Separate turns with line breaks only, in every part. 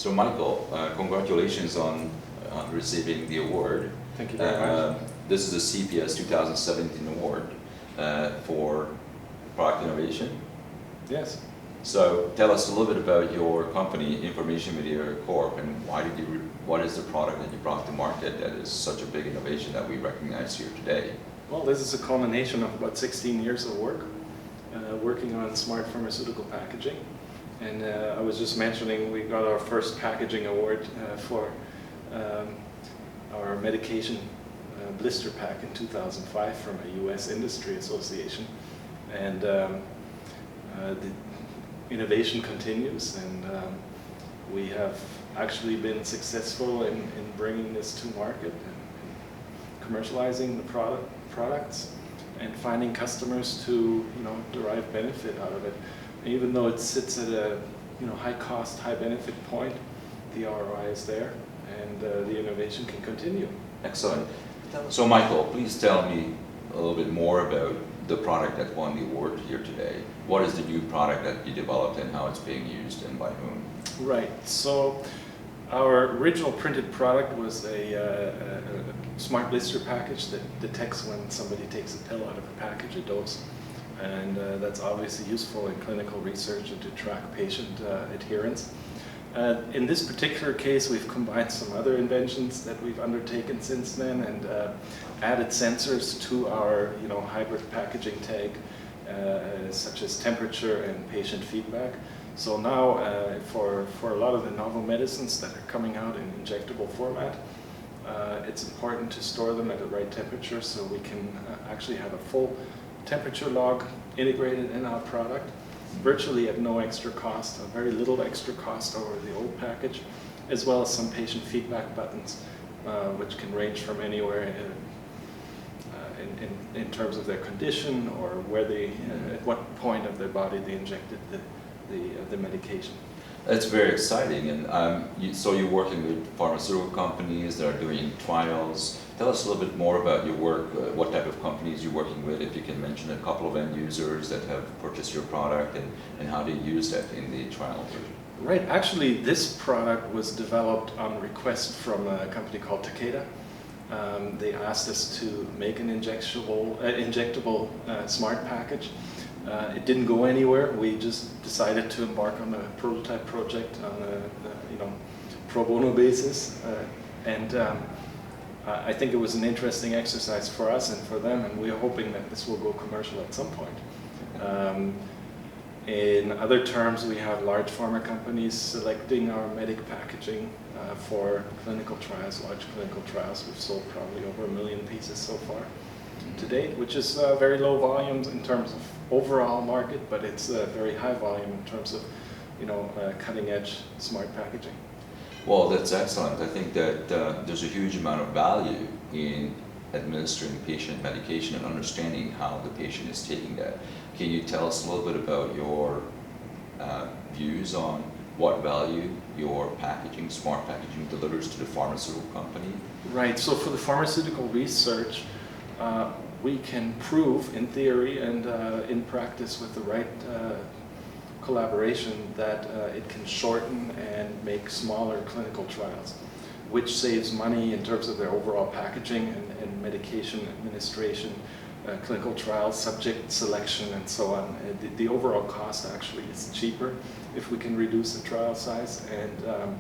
So Michael, congratulations on receiving the award.
Thank you very much.
This is the CPES 2017 award for product innovation.
Yes.
So tell us a little bit about your company, Information Media Corp, and what is the product that you brought to market that is such a big innovation that we recognize here today?
Well, this is a culmination of about 16 years of work, working on smart pharmaceutical packaging. And I was just mentioning we got our first packaging award for our medication blister pack in 2005 from a US industry association. And the innovation continues, and we have actually been successful in bringing this to market and commercializing the products and finding customers to derive benefit out of it. Even though it sits at a high cost, high benefit point, the ROI is there, and the innovation can continue.
Excellent. So Michael, please tell me a little bit more about the product that won the award here today. What is the new product that you developed and how it's being used and by whom?
Right. So our original printed product was a smart blister package that detects when somebody takes a pill out of a package, a dose. And that's obviously useful in clinical research and to track patient adherence. In this particular case, we've combined some other inventions that we've undertaken since then and added sensors to our hybrid packaging tag, such as temperature and patient feedback. So now for a lot of the novel medicines that are coming out in injectable format, it's important to store them at the right temperature so we can actually have a full temperature log integrated in our product, virtually at no extra cost, a very little extra cost over the old package, as well as some patient feedback buttons, which can range from anywhere in terms of their condition or where they, at what point of their body they injected the medication.
That's very exciting, and so you're working with pharmaceutical companies that are doing trials. Tell us a little bit more about your work, what type of companies you're working with, if you can mention a couple of end users that have purchased your product and how they use that in the trial version.
Right, actually this product was developed on request from a company called Takeda. They asked us to make an injectable smart package. It didn't go anywhere. We just decided to embark on a prototype project on a pro bono basis, and I think it was an interesting exercise for us and for them, and we're hoping that this will go commercial at some point. In other terms, we have large pharma companies selecting our medic packaging for clinical trials, large clinical trials. We've sold probably over 1 million pieces so far to date, which is very low volumes in terms of overall market, but it's very high volume in terms of cutting edge smart packaging.
Well, that's excellent. I think that there's a huge amount of value in administering patient medication and understanding how the patient is taking that. Can you tell us a little bit about your views on what value your packaging, smart packaging, delivers to the pharmaceutical company?
Right. So for the pharmaceutical research, we can prove in theory and in practice with the right collaboration that it can shorten and make smaller clinical trials, which saves money in terms of their overall packaging and medication administration, clinical trials, subject selection, and so on. The overall cost actually is cheaper if we can reduce the trial size, and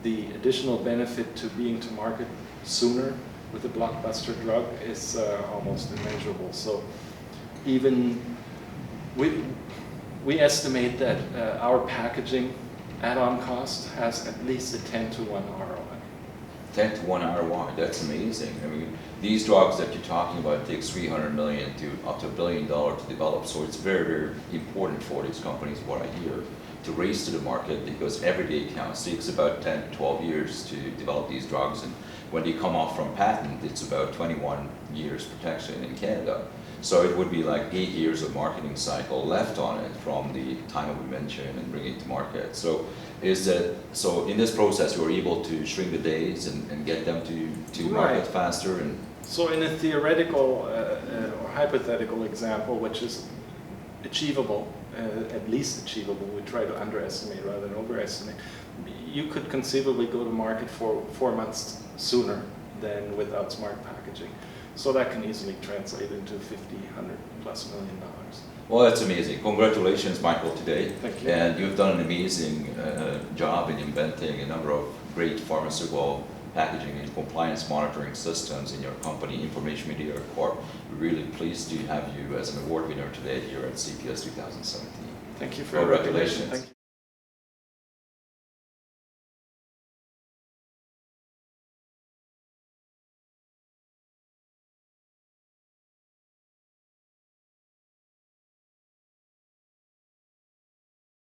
the additional benefit to being to market sooner with a blockbuster drug is almost immeasurable. So even we estimate that our packaging add-on cost has at least a 10 to 1 ROI.
10 to 1 ROI, that's amazing. I mean, these drugs that you're talking about take $300 million to up to $1 billion to develop, so it's very, very important for these companies, what I hear, to race to the market because every day counts. It takes about 10 to 12 years to develop these drugs, and when they come off from patent, it's about 21 years protection in Canada. So it would be like 8 years of marketing cycle left on it from the time of invention and bringing it to market. So in this process, you were able to shrink the days and get them to market faster? And
so in a theoretical or hypothetical example, which is achievable at least achievable. We try to underestimate rather than overestimate. You could conceivably go to market for 4 months sooner than without smart packaging. So that can easily translate into $50, $100+ million.
Well, that's amazing. Congratulations, Michael, today.
Thank you.
And you've done an amazing job in inventing a number of great pharmaceutical packaging and compliance monitoring systems in your company, Information Media Corp. We're really pleased to have you as an award winner today here at CPES 2017.
Thank you for your recognition. Thank you.